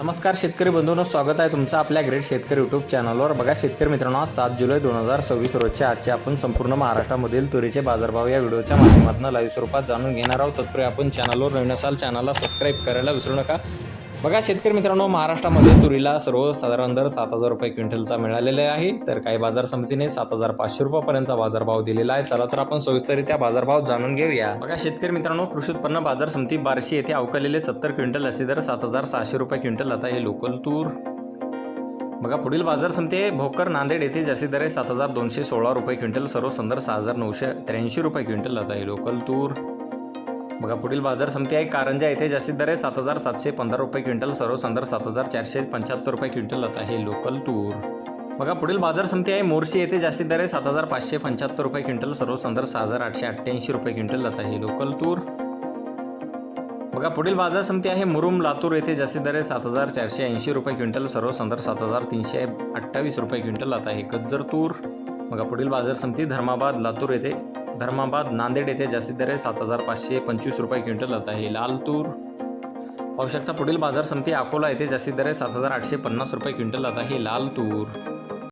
नमस्कार शेतकरी बंधूंनो, स्वागत आहे तुमचं आपल्या ग्रेट शेतकरी यूट्यूब चॅनलवर। बघा शेतकरी मित्रांनो, आज 7 जुलै 2026 रोजच्या आजचे आपण संपूर्ण महाराष्ट्रामधील तुरीचे बाजारभाव या व्हिडिओच्या माध्यमातून लाईव्ह स्वरूपात जाणून घेणार आहोत। तत्पूर्वी आपण चॅनलवर नवीन असाल चॅनलला सबस्क्राईब करायला विसरू नका। बघा शेतकरी मित्रांनो, महाराष्ट्रामध्ये तुरीला सर्वसाधारण दर 7,000 रुपये क्विंटलचा मिळालेला आहे, तर काही बाजार समितीने 7,500 रुपयांचा बाजारभाव दिलेला आहे। चला तर आपण सविस्तररित्या बाजारभाव जाणून घेऊया। बघा शेतकरी मित्रांनो, कृषी उत्पन्न बाजार समिती बार्शी येथे अवकालेले 70 क्विंटल असे दर 7,600 रुपये क्विंटल। आता हे लोकल तूर। बघा पुढील बाजार समिती आहे भोकर नांदेड येथे, ज्याचे दर आहे 7,216 रुपये क्विंटल, सर्व संदर्भ 6,983 रुपये क्विंटल। आता हे लोकल तूर। बघा पुढील बाजार समिती आहे कारंजा येथे, ज्याचे दर आहे 7,715 रुपये क्विंटल, सर्व संदर्भ 7,475 रुपये क्विंटल। आता हे लोकल तूर। बघा पुढील बाजार समिती आहे मोर्शी येथे, ज्याचे दर आहे 7,575 रुपये क्विंटल, सर्व संदर्भ 6,888 रुपये क्विंटल। आता हे लोकल तूर। बघा पुढील बाजार समिती आहे मुरुम लातूर येथे, ज्याचे दर आहे 7,480 रुपये क्विंटल, सर्व संदर्भ 7,328 रुपये क्विंटल। आता हे गज्जर तूर। बघा पुढील बाजार समिती धर्माबाद लातूर येथे, धर्माबाद नांदेड येथे, ज्याचे दर आहे 7,525 रुपये क्विंटल। आता हे लाल तूर। पाहू शकता पुढील बाजार समिती अकोला येथे, ज्याचे दर आहे 7,850 रुपये क्विंटल। आता हे लाल तूर।